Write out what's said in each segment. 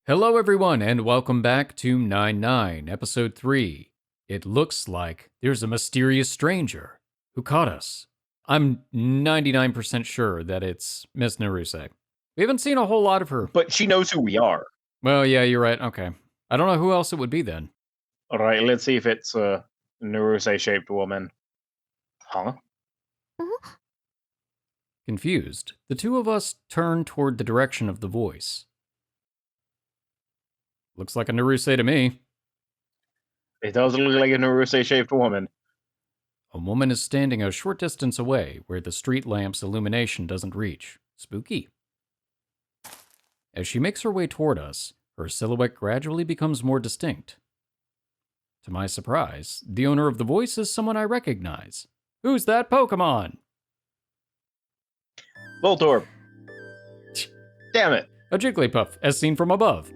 Hello, everyone, and welcome back to 99, Episode 3. It looks like there's a mysterious stranger who caught us. I'm 99% sure that it's Miss Naruse. We haven't seen a whole lot of her. But she knows who we are. Well, yeah, you're right. Okay. I don't know who else it would be then. All right, let's see if it's a Naruse-shaped woman. Huh? Confused, the two of us turn toward the direction of the voice. Looks like a Naruse to me. It does look like a Naruse-shaped woman. A woman is standing a short distance away where the street lamp's illumination doesn't reach. Spooky. As she makes her way toward us, her silhouette gradually becomes more distinct. To my surprise, the owner of the voice is someone I recognize. Who's that Pokemon? Voltorb. Damn it. A Jigglypuff, as seen from above.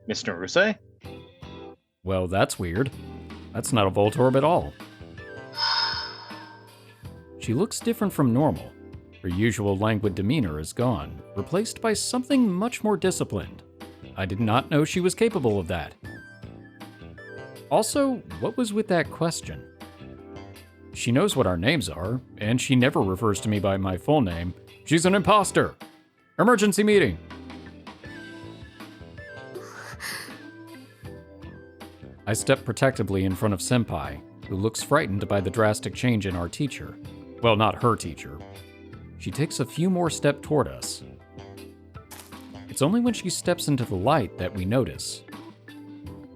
Miss Naruse? Well, that's weird. That's not a Voltorb at all. She looks different from normal. Her usual languid demeanor is gone, replaced by something much more disciplined. I did not know she was capable of that. Also, what was with that question? She knows what our names are, and she never refers to me by my full name. She's an imposter! Emergency meeting! I step protectively in front of Senpai, who looks frightened by the drastic change in our teacher. Well, not her teacher. She takes a few more steps toward us. It's only when she steps into the light that we notice.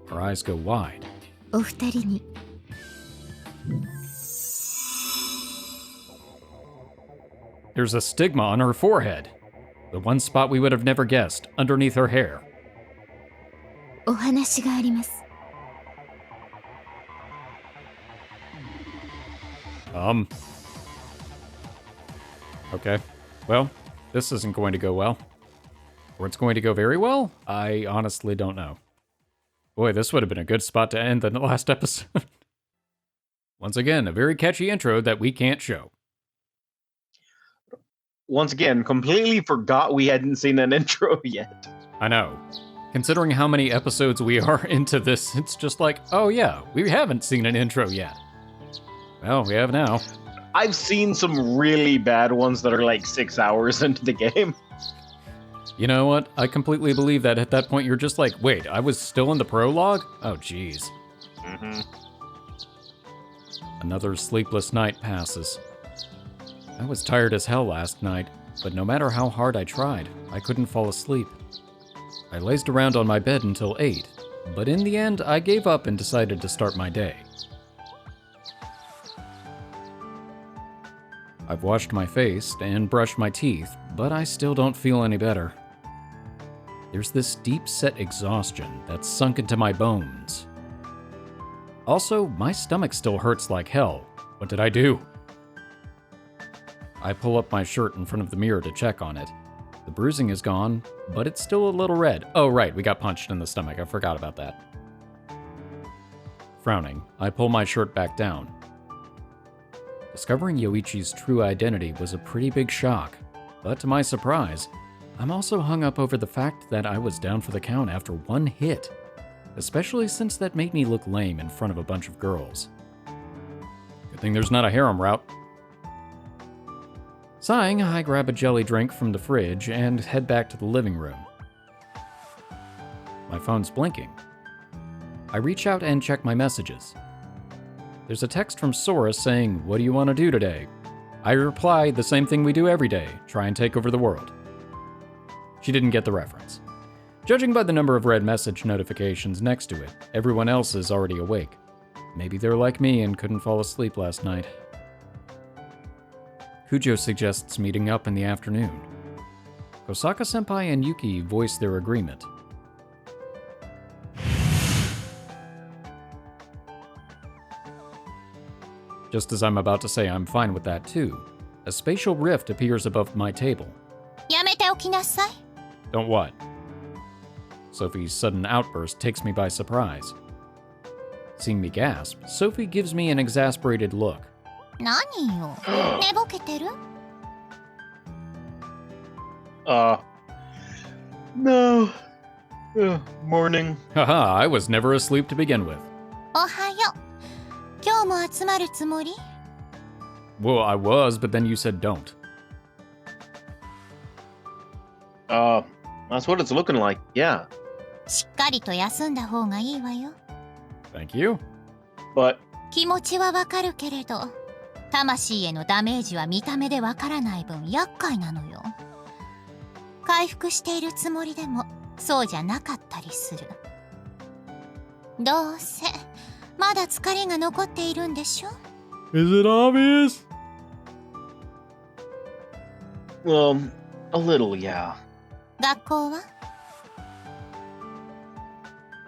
Her eyes go wide. お二人に There's a stigma on her forehead. The one spot we would have never guessed, underneath her hair. お話があります。 Okay. Well, this isn't going to go well. Or it's going to go very well? I honestly don't know. Boy, this would have been a good spot to end the last episode. Once again, a very catchy intro that we can't show. Once again, completely forgot we hadn't seen an intro yet. I know. Considering how many episodes we are into this, it's just like, oh yeah, we haven't seen an intro yet. Well, we have now. I've seen some really bad ones that are like 6 hours into the game. You know what? I completely believe that at that point you're just like, wait, I was still in the prologue? Oh, jeez. Another sleepless night passes. I was tired as hell last night, but no matter how hard I tried, I couldn't fall asleep. I lazed around on my bed until 8, but in the end, I gave up and decided to start my day. I've washed my face and brushed my teeth, but I still don't feel any better. There's this deep-set exhaustion that's sunk into my bones. Also, my stomach still hurts like hell. What did I do? I pull up my shirt in front of the mirror to check on it. The bruising is gone, but it's still a little red. Oh right, we got punched in the stomach, I forgot about that. Frowning, I pull my shirt back down. Discovering Yoichi's true identity was a pretty big shock, but to my surprise, I'm also hung up over the fact that I was down for the count after one hit, especially since that made me look lame in front of a bunch of girls. Good thing there's not a harem route. Sighing, I grab a jelly drink from the fridge and head back to the living room. My phone's blinking. I reach out and check my messages. There's a text from Sora saying, "What do you want to do today?" I reply, the same thing we do every day, try and take over the world. She didn't get the reference. Judging by the number of red message notifications next to it, everyone else is already awake. Maybe they're like me and couldn't fall asleep last night. Kujo suggests meeting up in the afternoon. Kosaka-senpai and Yuki voice their agreement. Just as I'm about to say I'm fine with that too, a spatial rift appears above my table. やめておきなさい。 Don't what? Sophie's sudden outburst takes me by surprise. Seeing me gasp, Sophie gives me an exasperated look. 何よ。寝ぼけてる？ No. Morning. Haha, I was never asleep to begin with. おはよう。今日も集まるつもり？ Well, I was, but then you said don't. That's what it's looking like, yeah. しっかりと休んだ方がいいわよ。 Thank you. But 気持ちはわかるけれど、魂へのダメージは見た目でわからない分厄介なのよ。回復しているつもりでもそうじゃなかったりする。どうせまだ疲れが残っているんでしょ？ Is it obvious? a little, yeah. 学校は？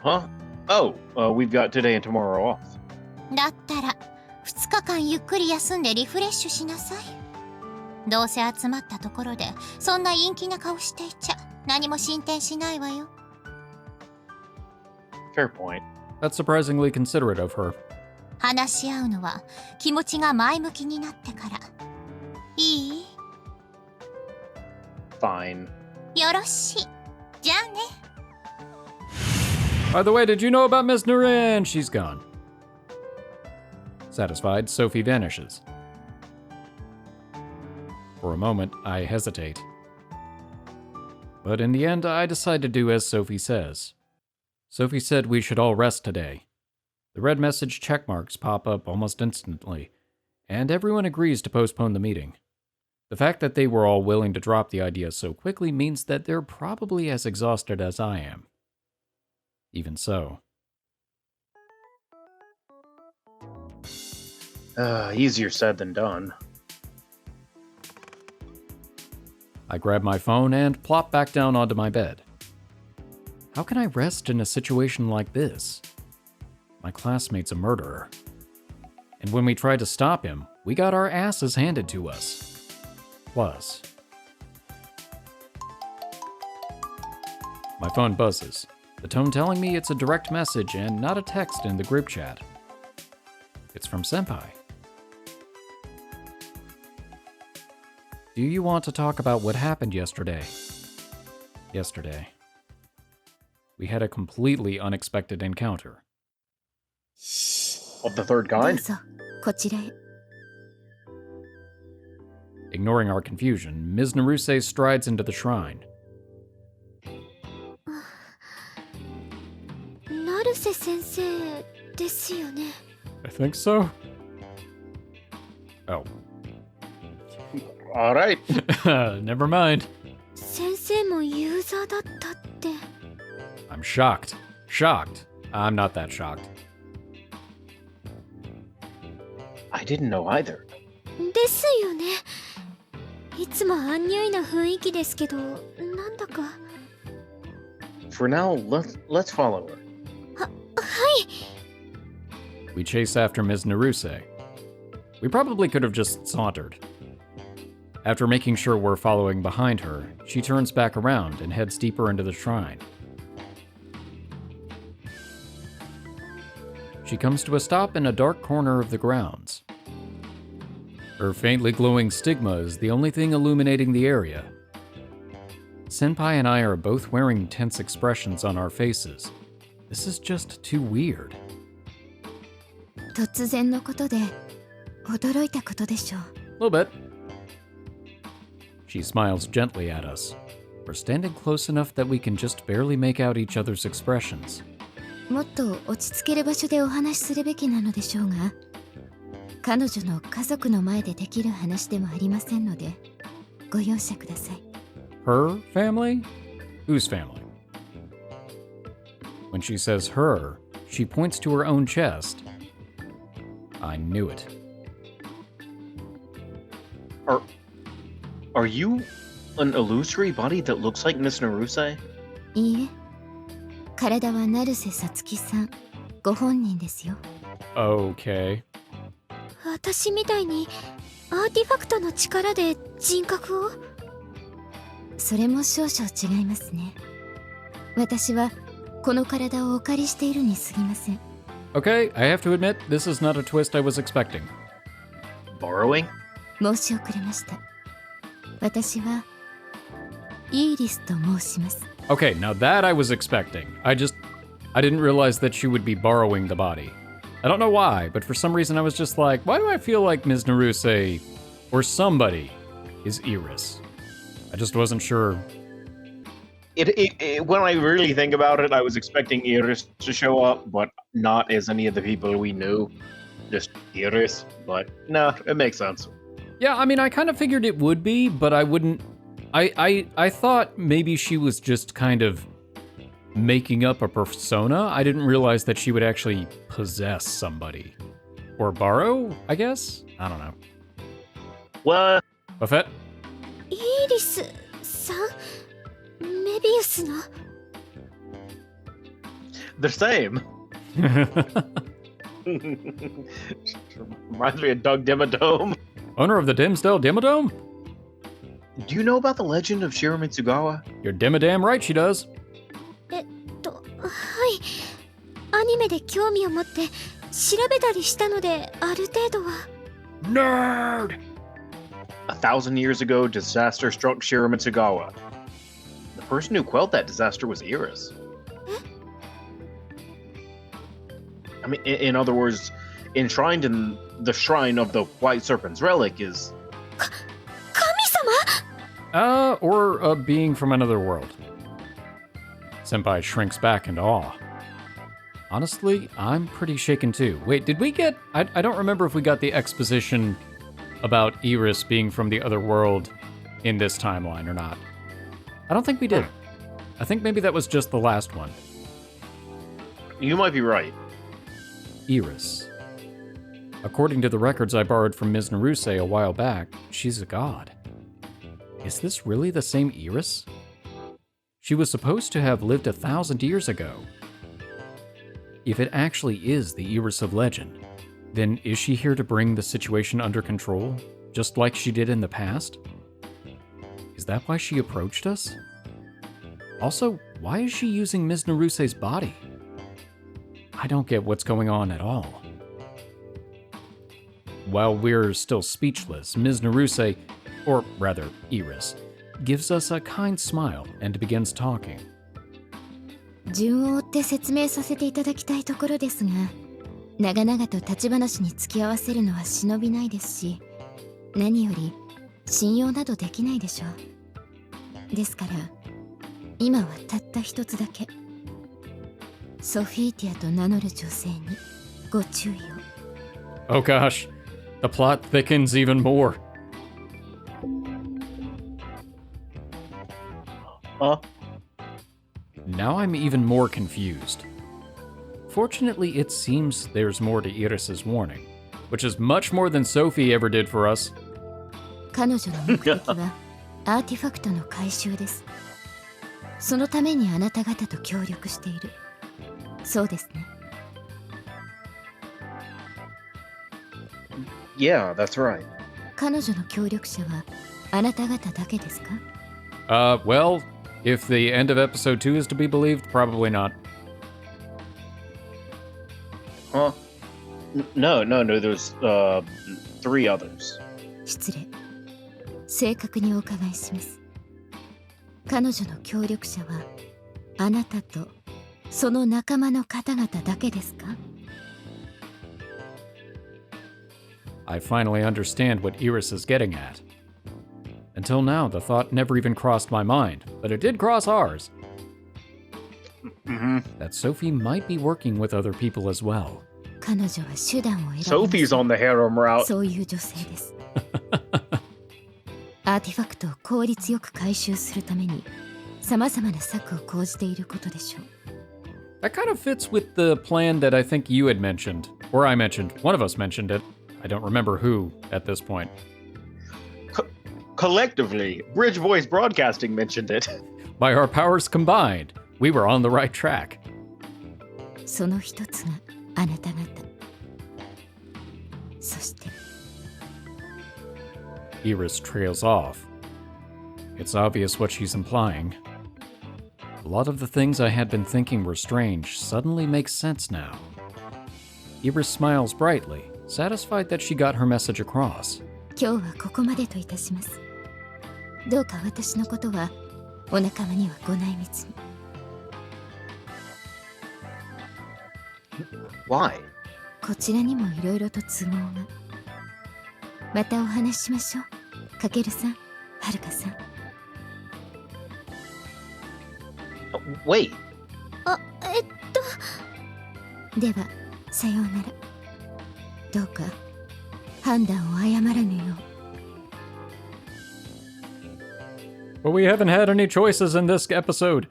Huh? Oh, we've got today and tomorrow off. だったら2日間ゆっくり休んでリフレッシュしなさい。どうせ集まったところでそんな陰気な顔していちゃ何も進展しないわよ。 Fair point. That's surprisingly considerate of her. 話し合うのは気持ちが前向きになってから。いい？ Fine. よろしい。じゃあね。 By the way, did you know about Miss Naruse? She's gone. Satisfied, Sophie vanishes. For a moment, I hesitate. But in the end, I decide to do as Sophie says. Sophie said we should all rest today. The red message checkmarks pop up almost instantly, and everyone agrees to postpone the meeting. The fact that they were all willing to drop the idea so quickly means that they're probably as exhausted as I am. Even so. Easier said than done. I grab my phone and plop back down onto my bed. How can I rest in a situation like this? My classmate's a murderer. And when we tried to stop him, we got our asses handed to us. Plus, my phone buzzes, the tone telling me it's a direct message and not a text in the group chat. It's from Senpai. Do you want to talk about what happened yesterday? Yesterday. We had a completely unexpected encounter. Of the third どう kind? ぞこちらへ。 Ignoring our confusion, Ms. Naruse strides into the shrine. 成瀬先生ですよね。 I think so. Oh. All right. Never mind. 先生もユーザーだったって。 I'm shocked. Shocked. I'm not that shocked. I didn't know either. ですよね。いつもアンニュイな雰囲気ですけど、なんだか。 For now, let's follow her. はい。 We chase after Ms. Naruse. We probably could have just sauntered. After making sure we're following behind her, she turns back around and heads deeper into the shrine. She comes to a stop in a dark corner of the grounds. Her faintly glowing stigma is the only thing illuminating the area. Senpai and I are both wearing tense expressions on our faces. This is just too weird. 突然のことで驚いたことでしょう。 A little bit. She smiles gently at us. We're standing close enough that we can just barely make out each other's expressions. もっと落ち着ける場所でお話しするべきなのでしょうが、彼女の家族の前でできる話でもありませんので、ご容赦ください。 Her family? Whose family? When she says her, she points to her own chest. I knew it. Are you an illusory body that looks like Miss Naruse? いいえ、体は成瀬さつきさん、ご本人ですよ。 Okay. 私みたいにアーティファクトの力で人格を？それも少々違いますね。私はこの体をお借りしているに過ぎません。 Okay, I have to admit, this is not a twist I was expecting. Borrowing? 申し遅れました。私はイーリスと申します。Okay, now that I was expecting. I didn't realize that she would be borrowing the body. I don't know why, but for some reason I was just like, why do I feel like Ms. Naruse or somebody is Iris? I just wasn't sure. When I really think about it, I was expecting Iris to show up, but not as any of the people we knew. Just Iris, but no, it makes sense. Yeah, I mean, I kind of figured it would be, but I wouldn't. I thought maybe she was just kind of making up a persona. I didn't realize that she would actually possess somebody. Or borrow, I guess? I don't know. What? Buffett? イリスさんメビウスの The same. Reminds me of Doug Dimmadome. Owner of the Dimsdale Dimmadome? Do you know about the legend of Shiro Mitsugawa? You're dimmadam right she does. はいアニメで興味を持って調べたりしたのである程度は Nerd! 1,000 years ago, disaster struck Shiro Mitsugawa. The person who quelled that disaster was Iris. I mean, in other words, enshrined in the shrine of the White Serpent's relic is... 神様 Or a being from another world. Senpai shrinks back in awe. Honestly, I'm pretty shaken too. Wait, did we get... I don't remember if we got the exposition about Iris being from the other world in this timeline or not. I don't think we did. I think maybe that was just the last one. You might be right. Iris. According to the records I borrowed from Ms. Naruse a while back, she's a god. Is this really the same Iris? She was supposed to have lived 1,000 years ago. If it actually is the Iris of legend, then is she here to bring the situation under control, just like she did in the past? Is that why she approached us? Also, why is she using Ms. Naruse's body? I don't get what's going on at all. While we're still speechless, Ms. Naruse, or rather, Iris, gives us a kind smile and begins talking. 順を追って説明させていただきたいところですが長々と立ち話に付き合わせるのは忍びないですし何より信用などできないでしょうですから今はたった一つだけソフィーティアと名乗る女性にご注意を Oh gosh, the plot thickens even more. Huh? Now I'm even more confused. Fortunately, it seems there's more to Iris's warning, which is much more than Sophie ever did for us. 彼女の目的はアーティファクトの回収ですそのためにあなた方と協力しているそうですね Yeah, that's right. 彼女の協力者はあなた方だけですか Well, if the end of episode 2 is to be believed, probably not. Huh? No, there's 3 others. 失礼正確にお伺いします彼女の協力者はあなたとその仲間の方々だけですか I finally understand what Iris is getting at. Until now, the thought never even crossed my mind, but it did cross ours. That Sophie might be working with other people as well. 彼女は手段を選びます Sophie's on the harem route. そういう女性ですアーティファクトを効率よく回収するために様々な策を講じていることでしょう That kind of fits with the plan that I think you had mentioned, or I mentioned. One of us mentioned it. I don't remember who at this point. Collectively, Bridge Voice Broadcasting mentioned it. By our powers combined, we were on the right track. その一つがあなた方そして Iris trails off. It's obvious what she's implying. A lot of the things I had been thinking were strange suddenly make sense now. Iris smiles brightly, satisfied that she got her message across. 今日はここまでといたしますどうか私のことはお仲間にはご内密に。 Why? こちらにもいろいろと都合が。またお話ししましょう。かけるさん、はるかさん。 Wait. あ、ではさようなら。どうか判断を誤らぬよう。 But we haven't had any choices in this episode.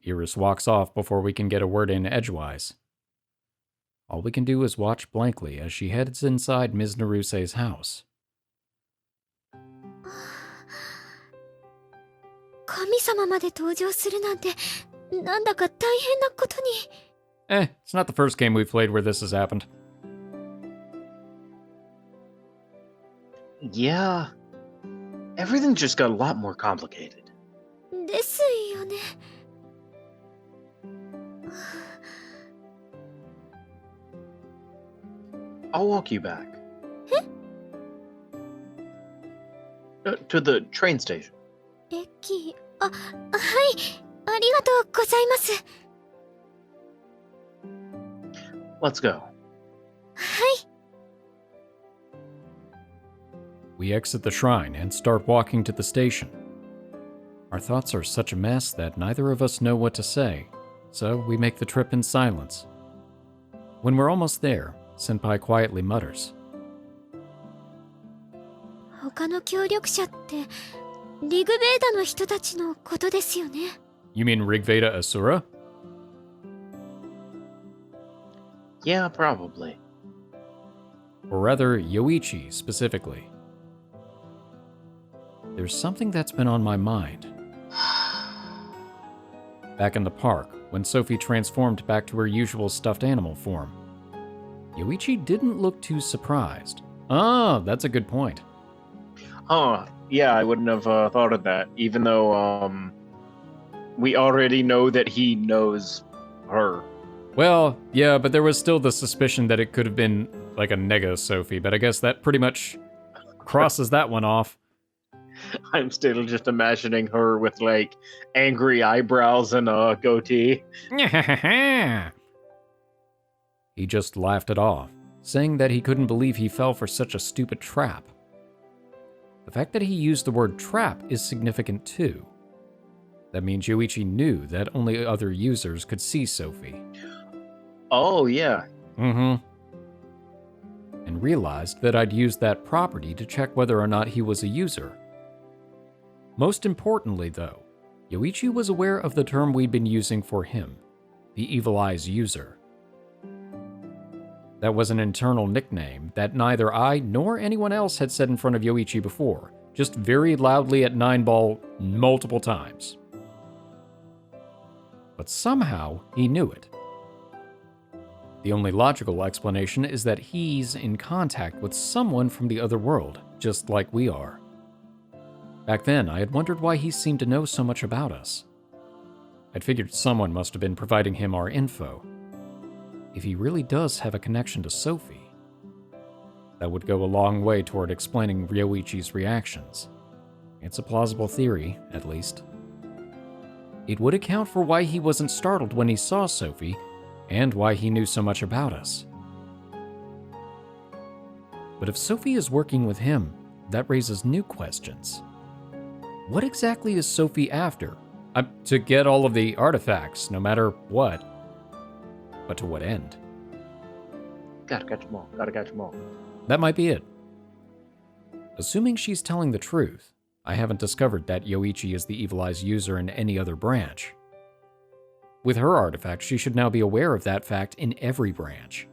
Iris walks off before we can get a word in edgewise. All we can do is watch blankly as she heads inside Ms. Naruse's house. 神様まで登場するなんて、なんだか大変なことに。 It's not the first game we've played where this has happened. Yeah. Everything just got a lot more complicated. ですよね。 I'll walk you back. To the train station. 駅、はい、ありがとうございます。 Let's go. はい。 We exit the shrine and start walking to the station. Our thoughts are such a mess that neither of us know what to say, so we make the trip in silence. When we're almost there, Senpai quietly mutters. 他の協力者ってリグベーダの人たちのことですよね。 You mean Rigveda Asura? Yeah, probably. Or rather, Yoichi specifically. There's something that's been on my mind. Back in the park, when Sophie transformed back to her usual stuffed animal form, Yoichi didn't look too surprised. Ah, that's a good point. Huh. Yeah, I wouldn't have thought of that, even though we already know that he knows her. Well, yeah, but there was still the suspicion that it could have been like a nega Sophie, but I guess that pretty much crosses that one off. I'm still just imagining her with like angry eyebrows and a goatee. He just laughed it off, saying that he couldn't believe he fell for such a stupid trap. The fact that he used the word trap is significant too. That means Yoichi knew that only other users could see Sophie. Oh, yeah. And realized that I'd used that property to check whether or not he was a user. Most importantly, though, Yoichi was aware of the term we'd been using for him, the Evil Eyes user. That was an internal nickname that neither I nor anyone else had said in front of Yoichi before, just very loudly at 9-ball multiple times. But somehow he knew it. The only logical explanation is that he's in contact with someone from the other world, just like we are. Back then, I had wondered why he seemed to know so much about us. I'd figured someone must have been providing him our info. If he really does have a connection to Sophie, that would go a long way toward explaining Ryoichi's reactions. It's a plausible theory, at least. It would account for why he wasn't startled when he saw Sophie, and why he knew so much about us. But if Sophie is working with him, that raises new questions. What exactly is Sophie after? To get all of the artifacts, no matter what. But to what end? Gotta catch them all. Gotta catch them all. That might be it. Assuming she's telling the truth, I haven't discovered that Yoichi is the Evil Eyes user in any other branch. With her artifact, she should now be aware of that fact in every branch.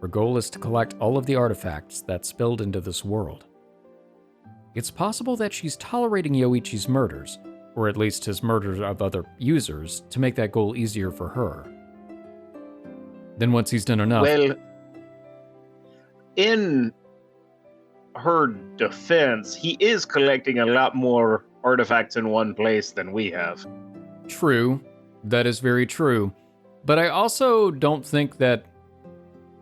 Her goal is to collect all of the artifacts that spilled into this world. It's possible that she's tolerating Yoichi's murders, or at least his murders of other users, to make that goal easier for her. Then once he's done enough... Well, in her defense, he is collecting a lot more artifacts in one place than we have. True. That is very true. But I also don't think that...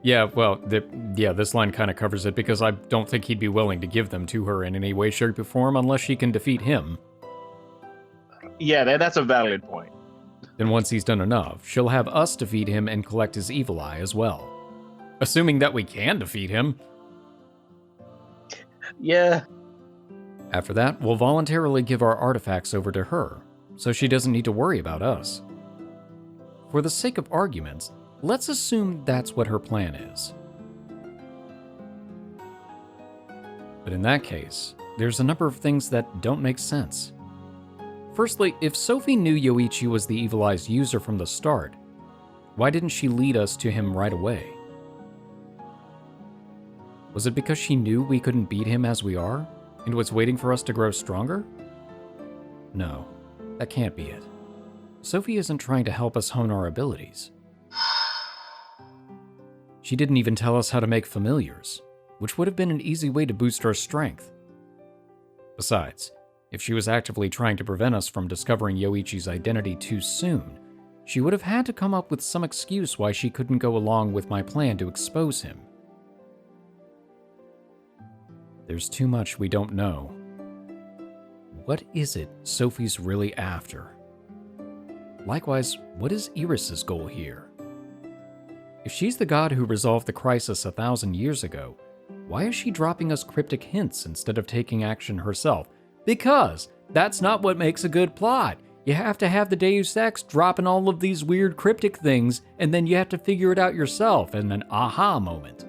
Yeah, well, this line kind of covers it because I don't think he'd be willing to give them to her in any way, shape, or form unless she can defeat him. Yeah, that's a valid point. Then once he's done enough, she'll have us defeat him and collect his evil eye as well. Assuming that we can defeat him. Yeah. After that, we'll voluntarily give our artifacts over to her, so she doesn't need to worry about us. For the sake of arguments, let's assume that's what her plan is. But in that case, there's a number of things that don't make sense. Firstly, if Sophie knew Yoichi was the Evil Eye's user from the start, why didn't she lead us to him right away? Was it because she knew we couldn't beat him as we are, and was waiting for us to grow stronger? No, that can't be it. Sophie isn't trying to help us hone our abilities. She didn't even tell us how to make familiars, which would have been an easy way to boost our strength. Besides, if she was actively trying to prevent us from discovering Yoichi's identity too soon, she would have had to come up with some excuse why she couldn't go along with my plan to expose him. There's too much we don't know. What is it Sophie's really after? Likewise, what is Iris's goal here? If she's the god who resolved the crisis 1,000 years ago, why is she dropping us cryptic hints instead of taking action herself? Because that's not what makes a good plot. You have to have the Deus Ex dropping all of these weird cryptic things, and then you have to figure it out yourself in an aha moment.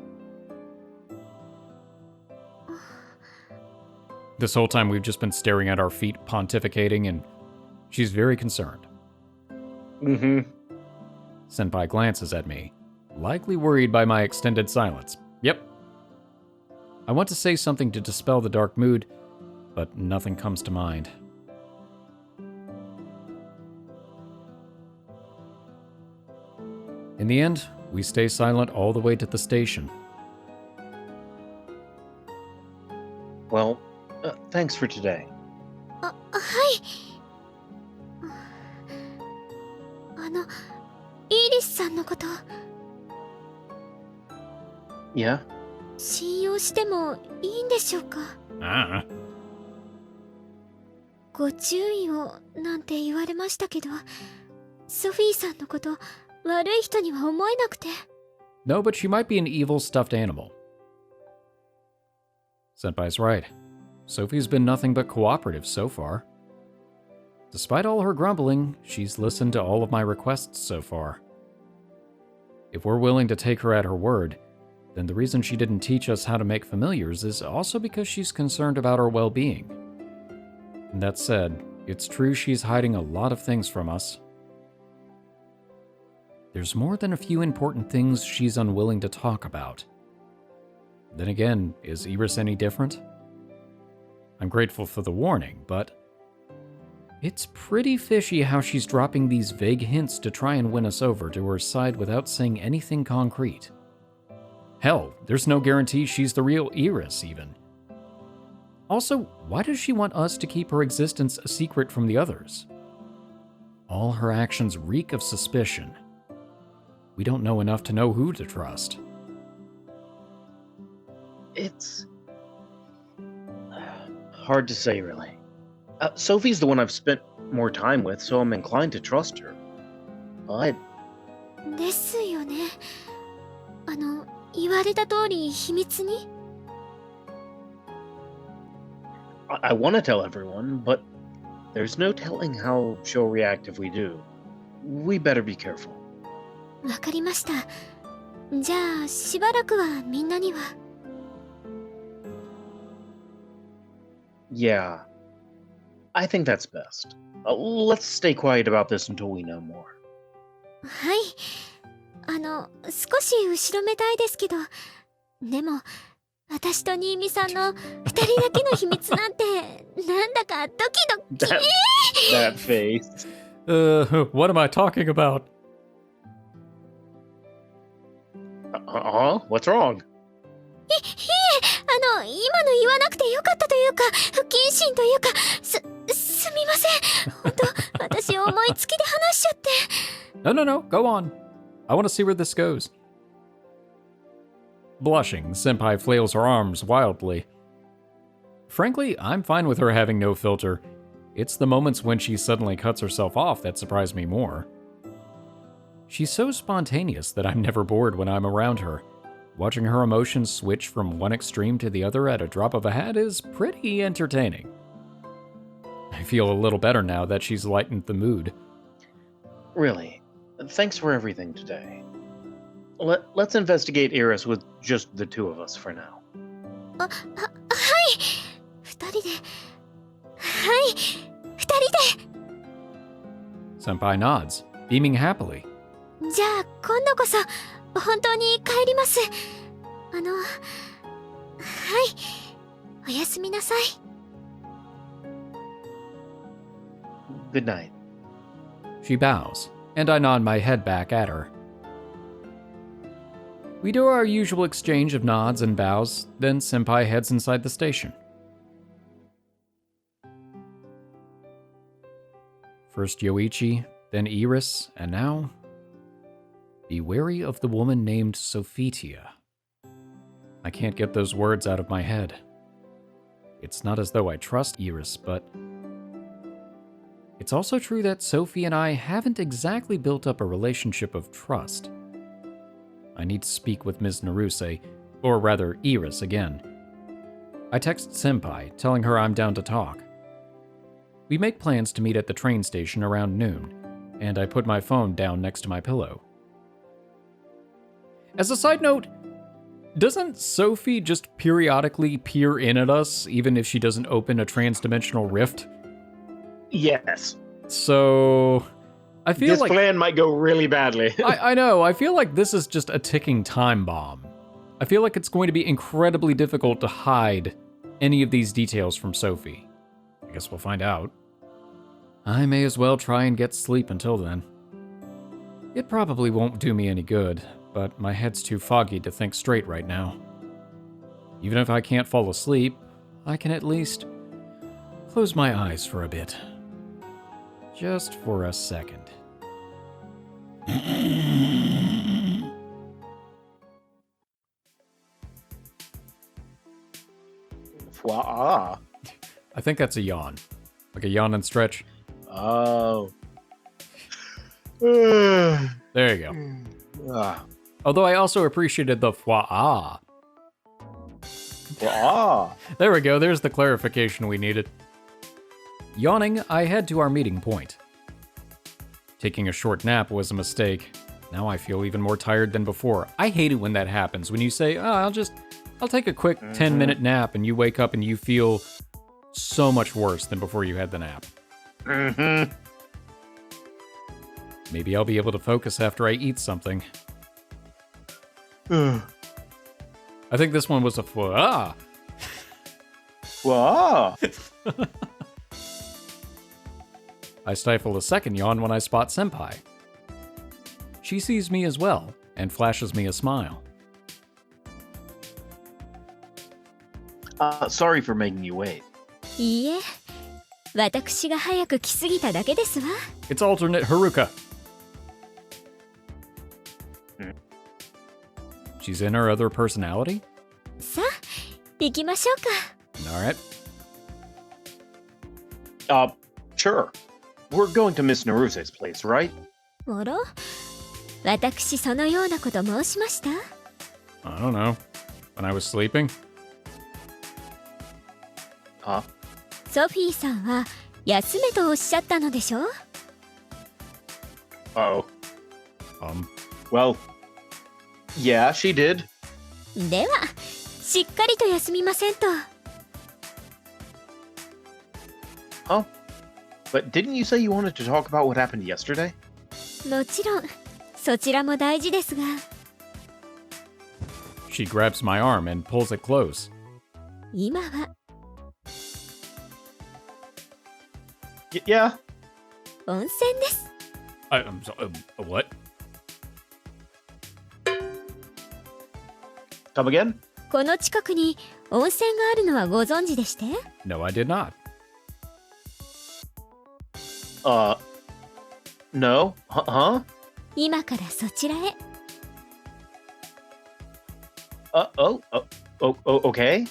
This whole time we've just been staring at our feet, pontificating, and she's very concerned. Senpai glances at me, likely worried by my extended silence. Yep. I want to say something to dispel the dark mood, but nothing comes to mind. In the end, we stay silent all the way to the station. Well, thanks for today. はい。イーリスさんのこと Yeah? 信用してもいいんでしょうか ご注意をなんて言われましたけど、ソフィーさんのこと悪い人には思えなくて。 No, but she might be an evil stuffed animal. Senpai's right. Sophie's been nothing but cooperative so far. Despite all her grumbling, she's listened to all of my requests so far. If we're willing to take her at her word, then the reason she didn't teach us how to make familiars is also because she's concerned about our well-being. And that said, it's true she's hiding a lot of things from us. There's more than a few important things she's unwilling to talk about. Then again, is Iris any different? I'm grateful for the warning, but it's pretty fishy how she's dropping these vague hints to try and win us over to her side without saying anything concrete. Hell, there's no guarantee she's the real Iris, even. Also, why does she want us to keep her existence a secret from the others? All her actions reek of suspicion. We don't know enough to know who to trust. It's hard to say, really. Sophie's the one I've spent more time with, so I'm inclined to trust her. But ですよね。言われた通り秘密に I want to tell everyone, but there's no telling how she'll react if we do. We better be careful. わかりました。じゃあしばらくはみんなには。Yeah, I think that's best. Let's stay quiet about this until we know more. はい。少し後ろめたいですけど、でも私と新見さんの2人だけの秘密なんてなんだかドキドキ。That face. What am I talking about? What's wrong? 今の言わなくてよかったというか、不謹慎というか、すみません。本当、私思いつきで話しちゃって。No, go on. I want to see where this goes. Blushing, Senpai flails her arms wildly. Frankly, I'm fine with her having no filter. It's the moments when she suddenly cuts herself off that surprise me more. She's so spontaneous that I'm never bored when I'm around her. Watching her emotions switch from one extreme to the other at a drop of a hat is pretty entertaining. I feel a little better now that she's lightened the mood. Really, thanks for everything today. Let's investigate Iris with just the two of us for now. はい。二人で。はい。二人 Senpai nods, beaming happily. で。じゃあ今度こそ本当に帰ります。はい。おやすみなさい。Good night. She bows, and I nod my head back at her. We do our usual exchange of nods and bows, then Senpai heads inside the station. First Yoichi, then Iris, and now... Be wary of the woman named Sophitia. I can't get those words out of my head. It's not as though I trust Iris, but... It's also true that Sophie and I haven't exactly built up a relationship of trust. I need to speak with Ms. Naruse, or rather, Iris again. I text Senpai, telling her I'm down to talk. We make plans to meet at the train station around noon, and I put my phone down next to my pillow. As a side note, doesn't Sophie just periodically peer in at us, even if she doesn't open a trans-dimensional rift? Yes. So... I feel this like... plan might go really badly. I know, I feel like this is just a ticking time bomb. I feel like it's going to be incredibly difficult to hide any of these details from Sophie. I guess we'll find out. I may as well try and get sleep until then. It probably won't do me any good, but my head's too foggy to think straight right now. Even if I can't fall asleep, I can at least close my eyes for a bit. Just for a second. Wow. I think that's a yawn. Like a yawn and stretch. Oh. There you go. Ah. Although I also appreciated the fwa-ah. Ah. There we go, there's the clarification we needed. Yawning, I head to our meeting point. Taking a short nap was a mistake. Now I feel even more tired than before. I hate it when that happens, when you say, oh, I'll take a quick 10-minute nap, and you wake up and you feel so much worse than before you had the nap. Mm-hmm. Maybe I'll be able to focus after I eat something. I think this one was a fwa-ah. Wow. I stifle a second yawn when I spot Senpai. She sees me as well, and flashes me a smile. Sorry for making you wait. いいえ、私が早く来すぎただけですわ。 It's alternate Haruka. She's in her other personality? さあ、行きましょうか。 Alright. Sure. We're going to Miss Naruse's place, right? あら、私そのようなこと申しました？ I don't know. When I was sleeping? Huh? ソフィーさんは休めとおっしゃったのでしょ？ Uh-oh. Well, yeah, she did. では、しっかりと休みませんと。 Huh? But didn't you say you wanted to talk about what happened yesterday? もちろん、そちらも大事ですが。 she grabs my arm and pulls it close. 今は Yeah. 温泉です。 I'm sorry, what? Come again? この近くに温泉があるのはご存知でして？ No, I did not. No? Huh? 今からそちらへ。Okay.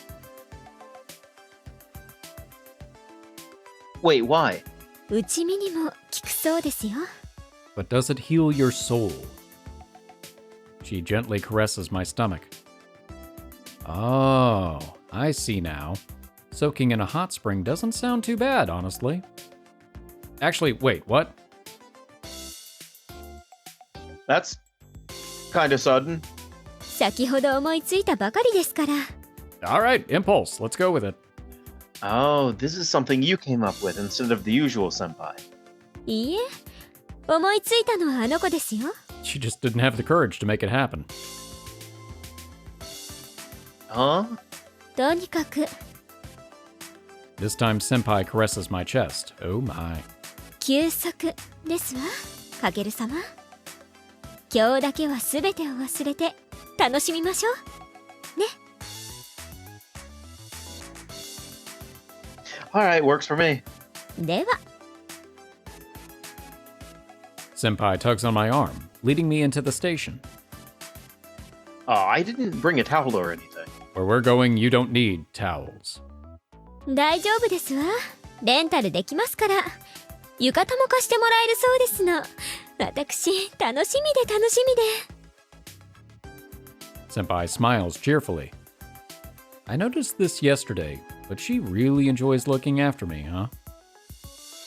Wait, why? 内身にも効くそうですよ。 But does it heal your soul? She gently caresses my stomach. Oh, I see now. Soaking in a hot spring doesn't sound too bad, honestly. Actually, wait, what? That's kind of sudden. 先ほど思いついたばかりですから。 All right, impulse. Let's go with it. Oh, this is something you came up with instead of the usual senpai. いいえ、思いついたのはあの子ですよ。 She just didn't have the courage to make it happen. Huh? とにかく This time, Senpai caresses my chest. Oh my. 休息ですわ、かける様。今日だけは全てを忘れて楽しみましょう。ね。 Alright, works for me. では。 Senpai tugs on my arm, leading me into the station. Oh, I didn't bring a towel or anything. Where we're going, you don't need towels. 大丈夫ですわ。レンタルできますから。浴衣も貸してもらえるそうですの。私、楽しみで楽しみで。 Senpai smiles cheerfully. I noticed this yesterday, but she really enjoys looking after me, huh?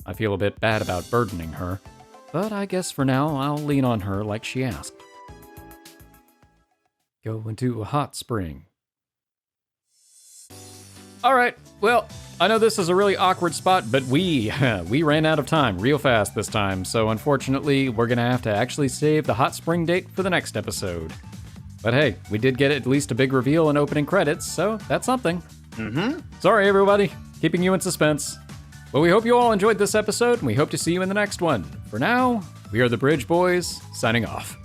I feel a bit bad about burdening her, but I guess for now I'll lean on her like she asked. Go into a hot spring. All right, well, I know this is a really awkward spot, but we ran out of time real fast this time, so unfortunately, we're gonna have to actually save the hot spring date for the next episode. But hey, we did get at least a big reveal in opening credits, so that's something. Sorry, everybody, keeping you in suspense. But we hope you all enjoyed this episode, and we hope to see you in the next one. For now, we are the Bridge Boys, signing off.